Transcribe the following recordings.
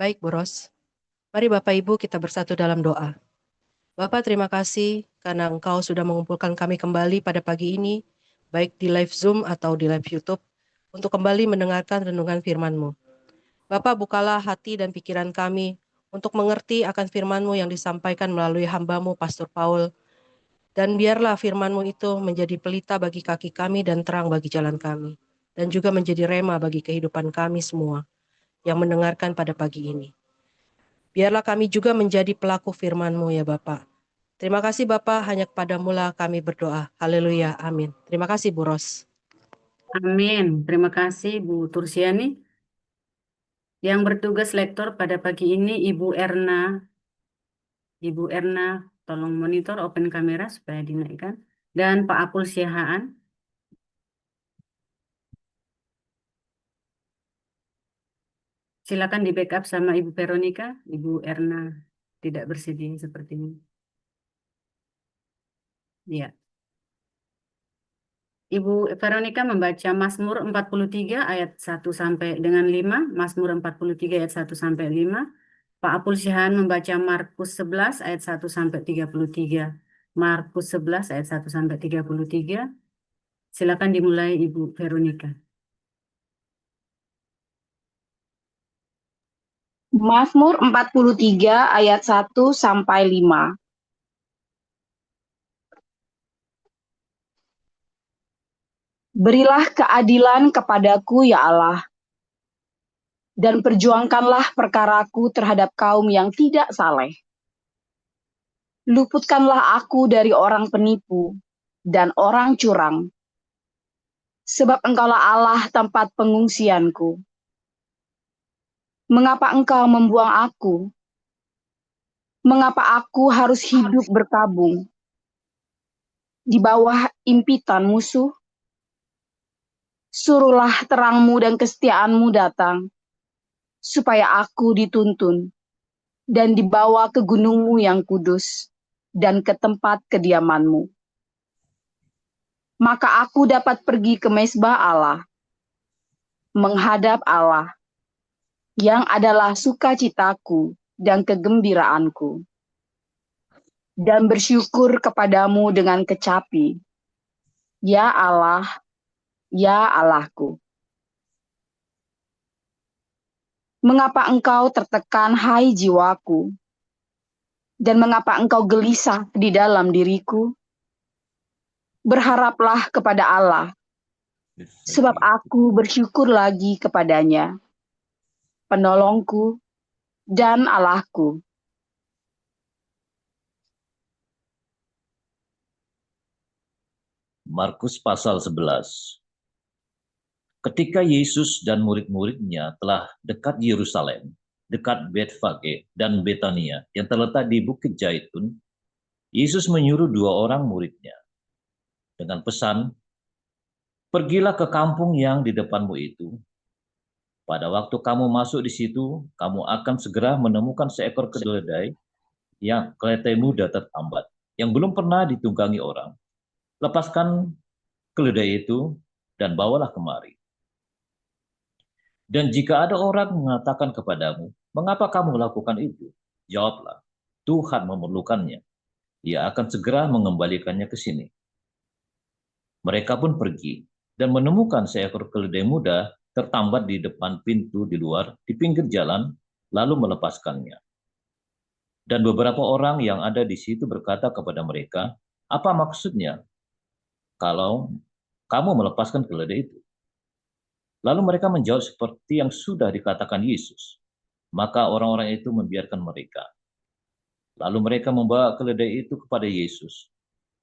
Baik, Boros. Mari Bapak Ibu kita bersatu dalam doa. Bapak, terima kasih karena Engkau sudah mengumpulkan kami kembali pada pagi ini, baik di live Zoom atau di live YouTube, untuk kembali mendengarkan renungan firman-Mu. Bapak, bukalah hati dan pikiran kami untuk mengerti akan firman-Mu yang disampaikan melalui hamba-Mu, Pastor Paul, dan biarlah firman-Mu itu menjadi pelita bagi kaki kami dan terang bagi jalan kami, dan juga menjadi rema bagi kehidupan kami semua yang mendengarkan pada pagi ini. Biarlah kami juga menjadi pelaku firman-Mu ya Bapak. Terima kasih Bapak, hanya kepadamu lah kami berdoa. Haleluya, amin. Terima kasih Bu Ros. Amin. Terima kasih Bu Tursiani. Yang bertugas lektor pada pagi ini Ibu Erna. Ibu Erna, tolong monitor open kamera supaya dinaikkan. Dan Pak Apul Siahaan. Silakan di backup sama Ibu Veronica. Ibu Erna tidak bersedia sepertinya. Ya. Ibu Veronica membaca Mazmur 43 ayat 1 sampai dengan 5, Mazmur 43 ayat 1 sampai 5. Pak Apul Syahan membaca Markus 11 ayat 1 sampai 33. Markus 11 ayat 1 sampai 33. Silakan dimulai Ibu Veronica. Mazmur 43 ayat 1 sampai 5. Berilah keadilan kepadaku ya Allah, dan perjuangkanlah perkaraku terhadap kaum yang tidak saleh. Luputkanlah aku dari orang penipu dan orang curang, sebab Engkaulah Allah tempat pengungsianku. Mengapa Engkau membuang aku? Mengapa aku harus hidup berkabung di bawah impitan musuh? Suruhlah terangmu dan kesetiaanmu datang, supaya aku dituntun dan dibawa ke gunungmu yang kudus dan ke tempat kediamanmu. Maka aku dapat pergi ke mezbah Allah, menghadap Allah, yang adalah sukacitaku dan kegembiraanku, dan bersyukur kepadamu dengan kecapi, ya Allah, ya Allahku. Mengapa engkau tertekan, hai jiwaku? Dan mengapa engkau gelisah di dalam diriku? Berharaplah kepada Allah, sebab aku bersyukur lagi kepadanya, penolongku dan Allahku. Markus pasal 11. Ketika Yesus dan murid-muridnya telah dekat Yerusalem, dekat Betfage dan Betania yang terletak di Bukit Zaitun, Yesus menyuruh dua orang muridnya dengan pesan, "Pergilah ke kampung yang di depanmu itu. Pada waktu kamu masuk di situ, kamu akan segera menemukan seekor keledai yang keledai muda tertambat, yang belum pernah ditunggangi orang. Lepaskan keledai itu dan bawalah kemari. Dan jika ada orang mengatakan kepadamu, mengapa kamu melakukan itu? Jawablah, Tuhan memerlukannya. Ia akan segera mengembalikannya ke sini." Mereka pun pergi dan menemukan seekor keledai muda tertambat di depan pintu di luar, di pinggir jalan, lalu melepaskannya. Dan beberapa orang yang ada di situ berkata kepada mereka, "Apa maksudnya kalau kamu melepaskan keledai itu?" Lalu mereka menjawab seperti yang sudah dikatakan Yesus. Maka orang-orang itu membiarkan mereka. Lalu mereka membawa keledai itu kepada Yesus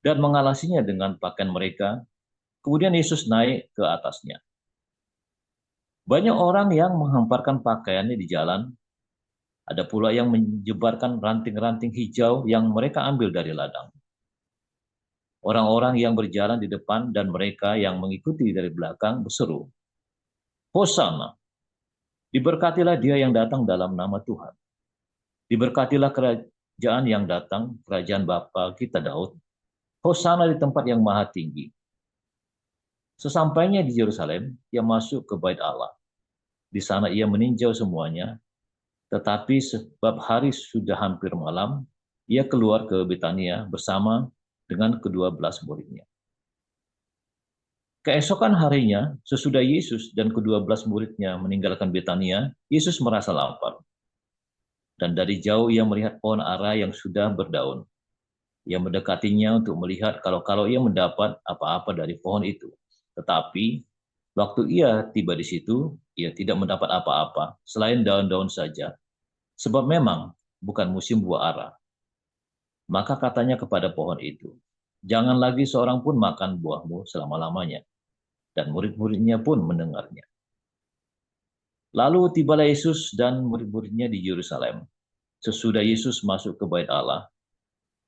dan mengalasinya dengan pakaian mereka. Kemudian Yesus naik ke atasnya. Banyak orang yang menghamparkan pakaiannya di jalan. Ada pula yang menyebarkan ranting-ranting hijau yang mereka ambil dari ladang. Orang-orang yang berjalan di depan dan mereka yang mengikuti dari belakang berseru, "Hosana, diberkatilah dia yang datang dalam nama Tuhan. Diberkatilah kerajaan yang datang, kerajaan Bapa kita Daud. Hosana di tempat yang maha tinggi." Sesampainya di Yerusalem, ia masuk ke bait Allah. Di sana ia meninjau semuanya, Tetapi sebab hari sudah hampir malam, ia keluar ke Betania bersama dengan ke-12 muridnya. Keesokan harinya, sesudah Yesus dan ke-12 muridnya meninggalkan Betania, Yesus merasa lapar. Dan dari jauh ia melihat pohon ara yang sudah berdaun. Ia mendekatinya untuk melihat kalau ia mendapat apa-apa dari pohon itu. Tetapi waktu ia tiba di situ, ia tidak mendapat apa-apa selain daun-daun saja, sebab memang bukan musim buah ara. Maka katanya kepada pohon itu, "Jangan lagi seorang pun makan buahmu selama-lamanya." Dan murid-muridnya pun mendengarnya. Lalu tibalah Yesus dan murid-muridnya di Yerusalem. Sesudah Yesus masuk ke bait Allah,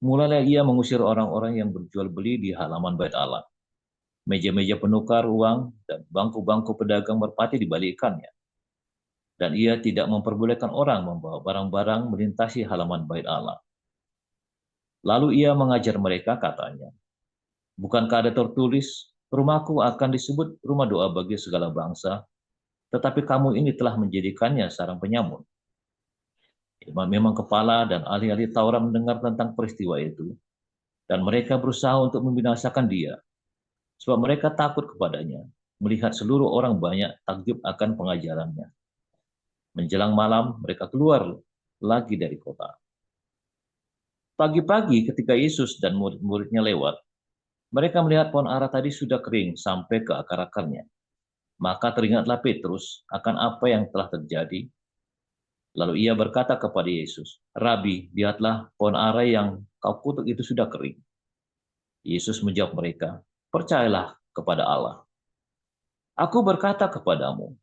mulailah ia mengusir orang-orang yang berjual beli di halaman bait Allah. Meja-meja penukar uang dan bangku-bangku pedagang merpati dibalikkannya. Dan ia tidak memperbolehkan orang membawa barang-barang melintasi halaman bait Allah. Lalu ia mengajar mereka, katanya, "Bukankah ada tertulis, rumahku akan disebut rumah doa bagi segala bangsa, tetapi kamu ini telah menjadikannya sarang penyamun." Imam kepala dan ahli-ahli Taurat mendengar tentang peristiwa itu, dan mereka berusaha untuk membinasakan dia, sebab mereka takut kepadanya, melihat seluruh orang banyak takjub akan pengajarannya. Menjelang malam, mereka keluar lagi dari kota. Pagi-pagi ketika Yesus dan murid-muridnya lewat, mereka melihat pohon ara tadi sudah kering sampai ke akar-akarnya. Maka teringatlah Petrus akan apa yang telah terjadi. Lalu ia berkata kepada Yesus, "Rabi, lihatlah pohon ara yang kau kutuk itu sudah kering." Yesus menjawab mereka, "Percayalah kepada Allah. Aku berkata kepadamu,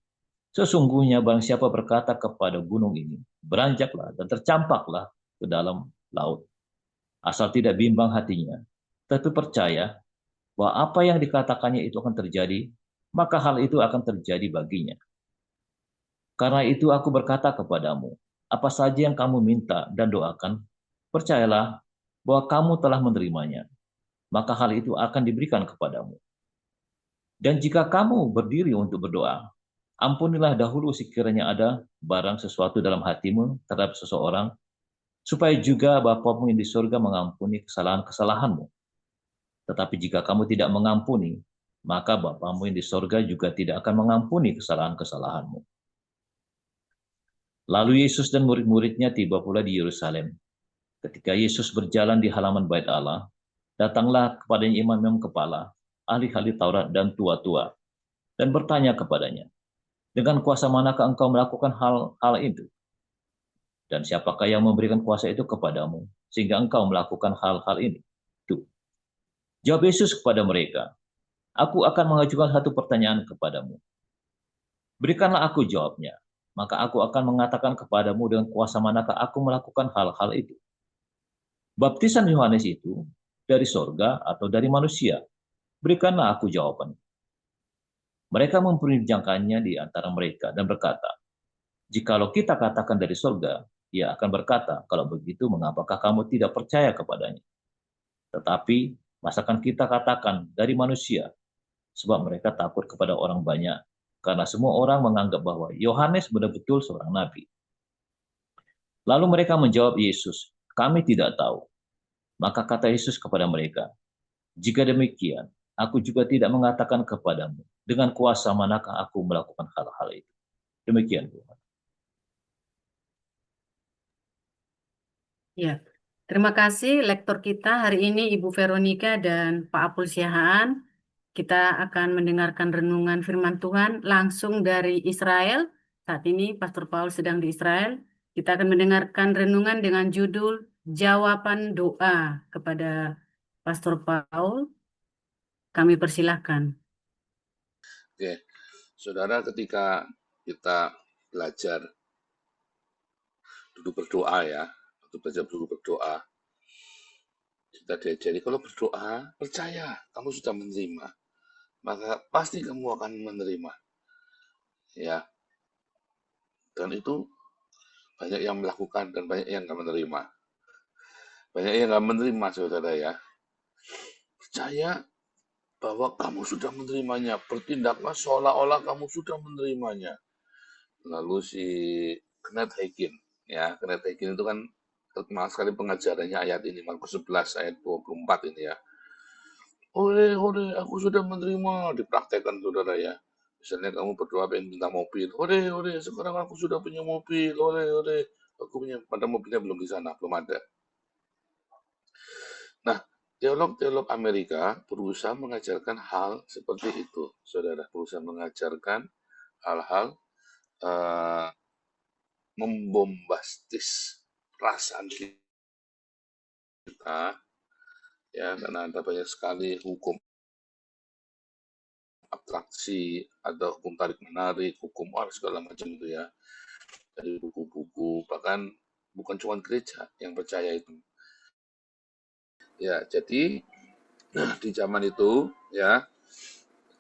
sesungguhnya barang siapa berkata kepada gunung ini, beranjaklah dan tercampaklah ke dalam laut, asal tidak bimbang hatinya, tetapi percaya bahwa apa yang dikatakannya itu akan terjadi, maka hal itu akan terjadi baginya. Karena itu aku berkata kepadamu, apa saja yang kamu minta dan doakan, percayalah bahwa kamu telah menerimanya, maka hal itu akan diberikan kepadamu. Dan jika kamu berdiri untuk berdoa, ampunilah dahulu sekiranya ada barang sesuatu dalam hatimu terhadap seseorang, supaya juga Bapamu yang di surga mengampuni kesalahan-kesalahanmu. Tetapi jika kamu tidak mengampuni, maka Bapamu yang di surga juga tidak akan mengampuni kesalahan-kesalahanmu. Lalu Yesus dan murid-muridnya tiba pula di Yerusalem. Ketika Yesus berjalan di halaman bait Allah, datanglah kepadanya imam-imam kepala, ahli-ahli Taurat dan tua-tua, dan bertanya kepadanya, "Dengan kuasa manakah engkau melakukan hal-hal itu? Dan siapakah yang memberikan kuasa itu kepadamu, sehingga engkau melakukan hal-hal ini?" Tuh. Jawab Yesus kepada mereka, "Aku akan mengajukan satu pertanyaan kepadamu. Berikanlah aku jawabnya, maka aku akan mengatakan kepadamu dengan kuasa manakah aku melakukan hal-hal itu. Baptisan Yohanes itu dari sorga atau dari manusia? Berikanlah aku jawaban." Mereka memperbincangkannya di antara mereka dan berkata, "Jikalau kita katakan dari sorga, ia akan berkata, kalau begitu mengapakah kamu tidak percaya kepadanya? Tetapi masakan kita katakan dari manusia, sebab mereka takut kepada orang banyak, karena semua orang menganggap bahwa Yohanes benar-betul seorang nabi." Lalu mereka menjawab Yesus, "Kami tidak tahu." Maka kata Yesus kepada mereka, "Jika demikian, aku juga tidak mengatakan kepadamu, dengan kuasa manakah aku melakukan hal-hal itu." Demikian, Tuhan. Ya, terima kasih lektor kita hari ini Ibu Veronica dan Pak Apul Siahaan. Kita akan mendengarkan renungan firman Tuhan langsung dari Israel. Saat ini Pastor Paul sedang di Israel. Kita akan mendengarkan renungan dengan judul Jawaban Doa kepada Pastor Paul. Kami persilahkan. Oke, saudara, ketika kita belajar duduk berdoa ya, atau belajar duduk berdoa, kita diajari kalau berdoa, percaya kamu sudah menerima, maka pasti kamu akan menerima. Ya, dan itu banyak yang melakukan dan banyak yang nggak menerima. Banyak yang nggak menerima, saudara ya. Percaya bahwa kamu sudah menerimanya, bertindaklah seolah-olah kamu sudah menerimanya. Lalu si Kenneth Hagin Ya, Knetekin itu kan terkenal sekali pengajarannya ayat ini, Markus 11 ayat 24 ini ya. Oleh, aku sudah menerima, dipraktekkan saudara ya. Misalnya kamu berdoa pengen minta mobil, sekarang aku sudah punya mobil, aku punya, padahal mobilnya belum di sana, belum ada. Nah, teolog-teolog Amerika berusaha mengajarkan hal seperti itu, saudara, berusaha mengajarkan hal-hal membombastis perasaan kita, ya, karena ada banyak sekali hukum abstraksi, ada hukum tarik menarik, hukum segala macam itu ya, dari buku-buku, bahkan bukan cuma gereja yang percaya itu. Ya, jadi di zaman itu ya,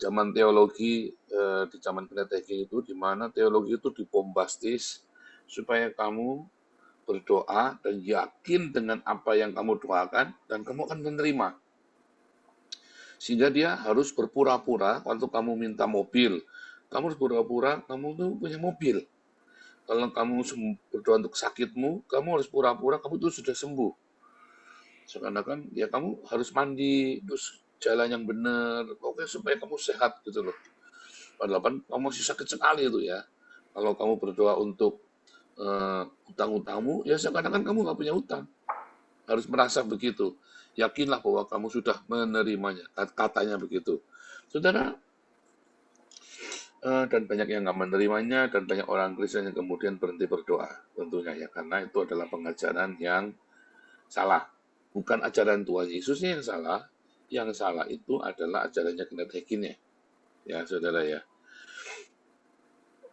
zaman teologi, di zaman Knetekin itu, di mana teologi itu dibombastis supaya kamu berdoa dan yakin dengan apa yang kamu doakan dan kamu akan menerima. Sehingga dia harus berpura-pura waktu kamu minta mobil, kamu harus pura-pura kamu tuh punya mobil. Kalau kamu berdoa untuk sakitmu, kamu harus pura-pura kamu tuh sudah sembuh. Seakan-akan ya kamu harus mandi, terus jalan yang benar, pokoknya supaya kamu sehat gitu loh. Padahal kan kamu masih sakit sekali itu ya. Kalau kamu berdoa untuk utang-utangmu, ya seakan-akan kamu nggak punya utang. Harus merasa begitu. Yakinlah bahwa kamu sudah menerimanya. Katanya begitu. Saudara, dan banyak yang nggak menerimanya, dan banyak orang Kristen yang kemudian berhenti berdoa. Tentunya ya, karena itu adalah pengajaran yang salah. Bukan ajaran Tuhan Yesusnya yang salah. Yang salah itu adalah ajarannya Knetekinnya. Ya, saudara ya.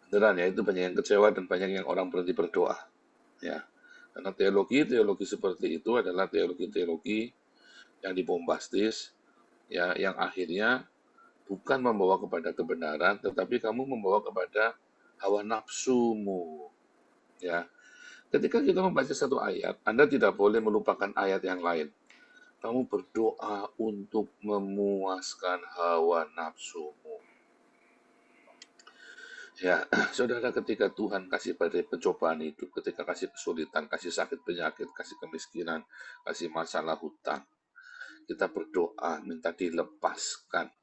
Beneran ya, itu banyak yang kecewa dan banyak yang orang berhenti berdoa. Ya, karena teologi seperti itu adalah teologi yang dibombastis, ya, yang akhirnya bukan membawa kepada kebenaran, tetapi kamu membawa kepada hawa nafsumu. Ya, ketika kita membaca satu ayat, Anda tidak boleh melupakan ayat yang lain. Kamu berdoa untuk memuaskan hawa nafsumu. Ya, saudara, ketika Tuhan kasih pada pencobaan hidup, ketika kasih kesulitan, kasih sakit penyakit, kasih kemiskinan, kasih masalah hutang, kita berdoa minta dilepaskan.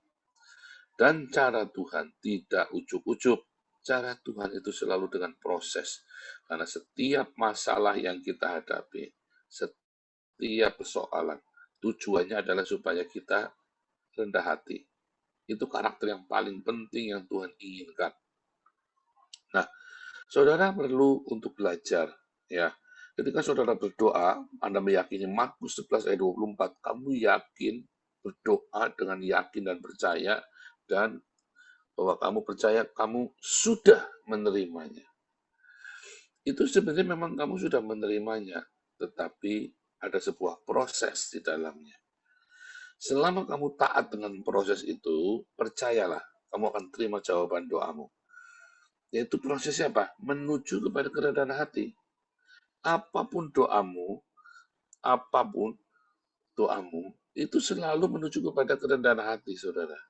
Dan cara Tuhan tidak ujuk-ujuk. Cara Tuhan itu selalu dengan proses. Karena setiap masalah yang kita hadapi, setiap persoalan, tujuannya adalah supaya kita rendah hati. Itu karakter yang paling penting yang Tuhan inginkan. Nah, saudara perlu untuk belajar, ya. Ketika saudara berdoa, Anda meyakini Markus 11 ayat 24, kamu yakin berdoa dengan yakin dan percaya, dan bahwa kamu percaya kamu sudah menerimanya. Itu sebenarnya memang kamu sudah menerimanya, tetapi ada sebuah proses di dalamnya. Selama kamu taat dengan proses itu, percayalah, kamu akan terima jawaban doamu. Yaitu prosesnya apa? Menuju kepada kerendahan hati. Apapun doamu, itu selalu menuju kepada kerendahan hati, saudara.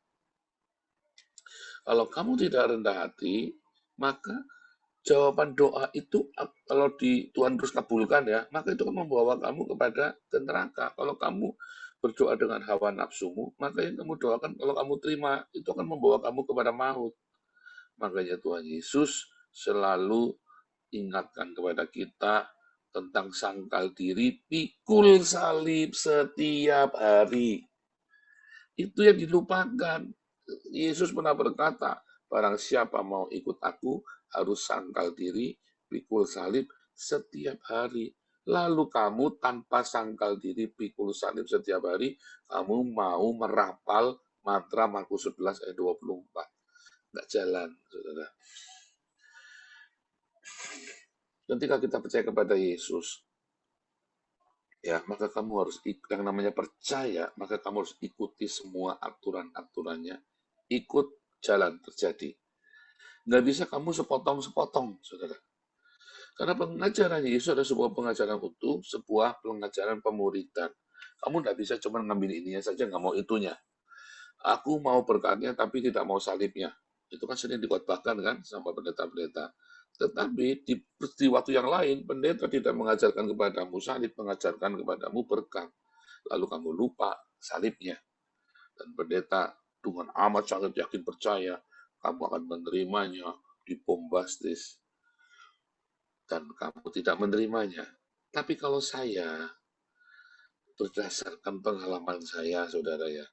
Kalau kamu tidak rendah hati, maka jawaban doa itu, kalau Tuhan terus kabulkan ya, maka itu akan membawa kamu kepada neraka. Kalau kamu berdoa dengan hawa nafsumu, maka yang kamu doakan, kalau kamu terima, itu akan membawa kamu kepada maut. Makanya Tuhan Yesus selalu ingatkan kepada kita tentang sangkal diri, pikul salib setiap hari. Itu yang dilupakan. Yesus pernah berkata, barang siapa mau ikut aku, harus sangkal diri, pikul salib setiap hari. Lalu kamu tanpa sangkal diri, pikul salib setiap hari, kamu mau merapal mantra Markus 11 ayat 24. Nggak jalan, saudara. Ketika kita percaya kepada Yesus, ya, maka kamu harus, yang namanya percaya, maka kamu harus ikuti semua aturan-aturannya, ikut jalan terjadi. Nggak bisa kamu sepotong-sepotong, saudara. Karena pengajaran Yesus adalah sebuah pengajaran utuh, sebuah pengajaran pemuridan. Kamu nggak bisa cuma ngambil ininya saja, nggak mau itunya. Aku mau berkatnya, tapi tidak mau salibnya. Itu kan sering dikotbahkan kan sama pendeta-pendeta. Tetapi di waktu yang lain, pendeta tidak mengajarkan kepadamu salib, mengajarkan kepadamu berkat. Lalu kamu lupa salibnya. Dan pendeta dengan amat sangat yakin percaya, kamu akan menerimanya di bombastis. Dan kamu tidak menerimanya. Tapi kalau saya, berdasarkan pengalaman saya, saudara ya,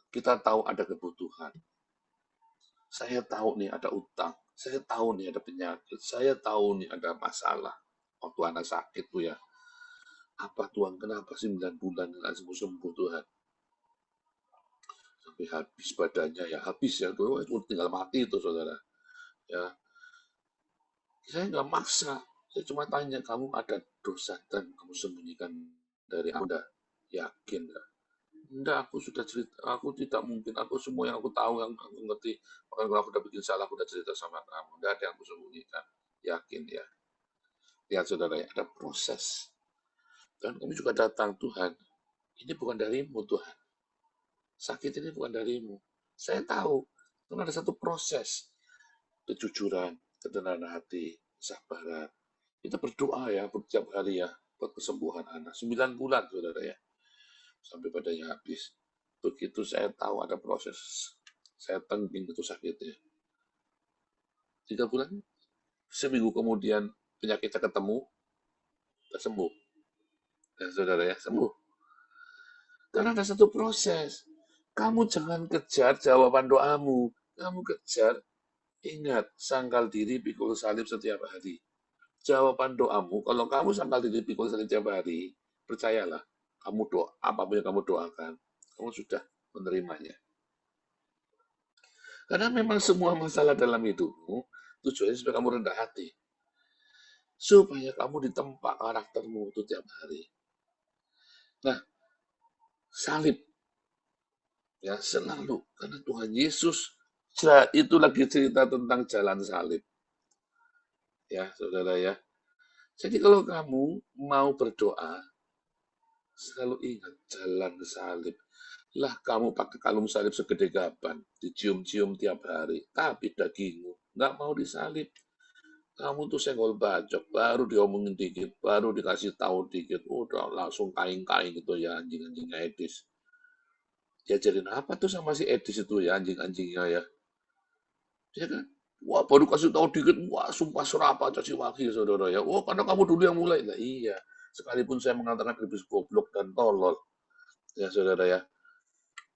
kita tahu ada kebutuhan. Saya tahu nih ada utang. Saya tahu nih ada penyakit. Saya tahu nih ada masalah. Waktu anak sakit tuh ya. Apa Tuhan, kenapa 9 bulan nggak sembuh-sembuh Tuhan? Sampai habis badannya ya, habis ya. Tuh, tinggal mati itu saudara. Ya, saya nggak maksa. Saya cuma tanya, kamu ada dosa dan kamu sembunyikan dari Anda? Yakin nggak? Enggak, aku sudah cerita, aku tidak mungkin, aku semua yang aku tahu, yang aku ngerti, kalau aku udah bikin salah, aku udah cerita sama kamu, enggak ada yang aku sembunyikan, yakin ya. Lihat saudara ya, ada proses. Dan kami juga datang, Tuhan, ini bukan darimu Tuhan, sakit ini bukan darimu. Saya tahu, itu ada satu proses, kejujuran, ketenangan hati, kesabaran. Kita berdoa ya, setiap hari ya, buat kesembuhan anak, 9 bulan saudara ya, sampai badannya habis. Begitu saya tahu ada proses, saya tengking itu sakitnya. 3 bulan, seminggu kemudian penyakitnya ketemu, sudah sembuh. Dan saudara ya, sembuh. Karena ada satu proses. Kamu jangan kejar jawaban doamu. Kamu kejar, ingat, sangkal diri, pikul salib setiap hari. Jawaban doamu, kalau kamu sangkal diri, pikul salib setiap hari, percayalah, kamu doa, apapun yang kamu doakan, kamu sudah menerimanya. Karena memang semua masalah dalam hidupmu, tujuannya supaya kamu rendah hati. Supaya kamu ditempa karaktermu itu tiap hari. Nah, salib. Ya, selalu. Karena Tuhan Yesus, itu lagi cerita tentang jalan salib. Ya, saudara ya. Jadi kalau kamu mau berdoa, selalu ingat jalan salib. Lah kamu pakai kalung salib segede gaban, dicium-cium tiap hari, tapi dagingmu nggak mau disalib. Kamu tuh senggol bacok, baru diomongin dikit, baru dikasih tahu dikit, udah langsung kain-kain gitu ya, anjing-anjing Edis. Diajarin apa tuh sama si Edis itu ya, anjing-anjingnya ya. Ya kan? Wah, baru kasih tahu dikit, wah sumpah serapa caci maki saudara ya. Wah, karena kamu dulu yang mulai. Nah, iya. Sekalipun saya mengatakan iblis goblok dan tolol. Ya saudara ya.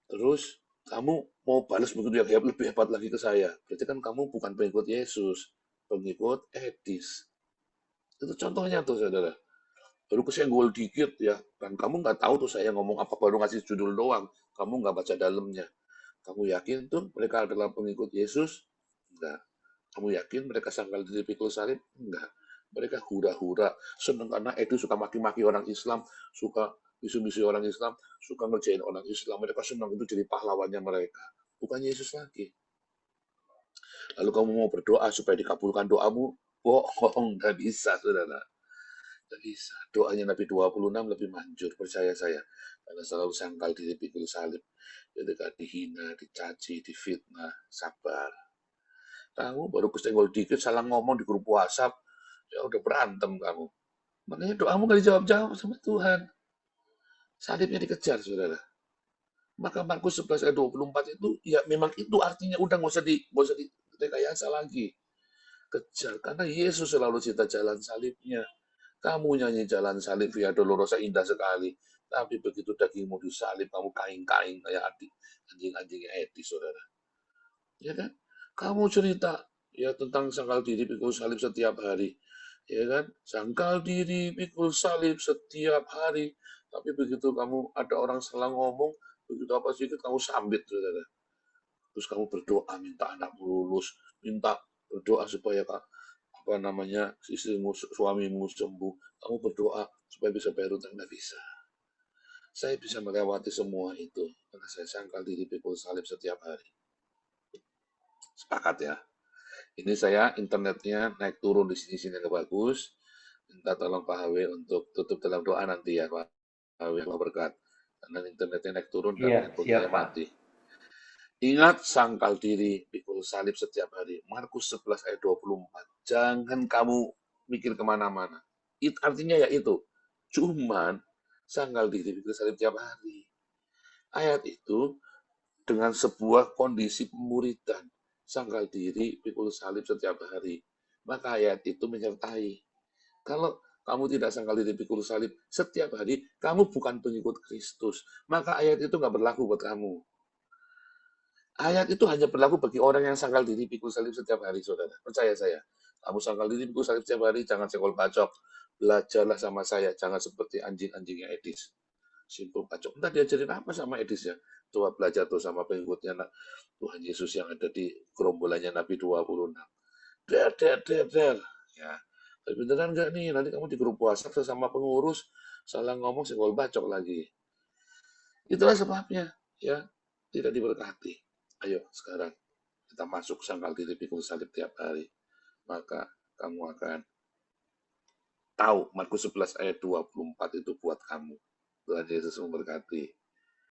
Terus kamu mau balas begitu yang lebih hebat lagi ke saya. Berarti kan kamu bukan pengikut Yesus, pengikut Edis. Itu contohnya tuh saudara. Baru kesenggol dikit ya. Dan kamu nggak tahu tuh saya ngomong apa, baru ngasih judul doang. Kamu nggak baca dalamnya. Kamu yakin tuh mereka adalah pengikut Yesus? Enggak. Kamu yakin mereka sangkal diri pikul salib? Enggak. Mereka hura-hura. Senang karena itu suka maki-maki orang Islam, suka bisu-bisu orang Islam, suka ngerjain orang Islam. Mereka senang itu jadi pahlawannya mereka. Bukan Yesus lagi. Lalu kamu mau berdoa supaya dikabulkan doamu? Bohong, nggak bisa, saudara. Nggak bisa. Doanya Nabi 26 lebih manjur, percaya saya. Karena selalu sangkal diri pikul salib. Ketika dihina, dicaci, difitnah, sabar. Kamu baru kesenggol dikit, salah ngomong di grup WhatsApp, ya udah berantem kamu. Makanya doamu gak dijawab-jawab sama Tuhan. Salibnya dikejar, saudara. Maka Markus 11 ayat 24 itu, ya memang itu artinya udah nggak usah direkayasa lagi. Kejar, karena Yesus selalu cerita jalan salibnya. Kamu nyanyi jalan salib, Via Dolorosa indah sekali. Tapi begitu dagingmu disalib, kamu kain-kain kayak anjing-anjingnya Edis, saudara. Ya kan? Kamu cerita ya tentang sangkal diri pikul salib setiap hari. Ya kan? Sangkal diri pikul salib setiap hari. Tapi begitu kamu ada orang salah ngomong, begitu apa sedikit kamu sambit, saudara. Terus kamu berdoa minta anakmu lulus, minta berdoa supaya apa namanya istrimu, suamimu sembuh. Kamu berdoa supaya bisa bayar utang, nggak bisa. Saya bisa melewati semua itu karena saya sangkal diri pikul salib setiap hari. Sepakat ya? Ini saya internetnya naik turun di sini-sini nggak bagus. Minta tolong Pak HW untuk tutup dalam doa nanti ya Pak HW, Allah berkat. Karena internetnya naik turun dan Iya, handphone siap saya Pak. mati. Ingat sangkal diri, pikul salib setiap hari. Markus 11 ayat 24. Jangan kamu mikir kemana-mana. Artinya ya itu. Cuman sangkal diri, pikul salib setiap hari. Ayat itu dengan sebuah kondisi pemuridan. Sangkal diri, pikul salib setiap hari. Maka ayat itu menyertai. Kalau kamu tidak sangkal diri, pikul salib setiap hari, kamu bukan pengikut Kristus. Maka ayat itu nggak berlaku buat kamu. Ayat itu hanya berlaku bagi orang yang sangkal diri pikul salib setiap hari, saudara. Percaya saya. Kamu sangkal diri pikul salib setiap hari, jangan sekol bacok. Belajarlah sama saya, jangan seperti anjing-anjingnya Edis. Simpul bacok. Entah diajarin apa sama Edis ya. Coba belajar tuh sama pengikutnya Tuhan Yesus yang ada di gerombolannya Nabi 26. Der. Ya. Tapi beneran nggak nih? Nanti kamu di grup WhatsApp sama pengurus, salah ngomong sekol bacok lagi. Itulah sebabnya. Ya, tidak diberkati. Ayo sekarang kita masuk sangkal diri pikul salib tiap hari. Maka kamu akan tahu Markus 11 ayat 24 itu buat kamu. Tuhan Yesus memberkati.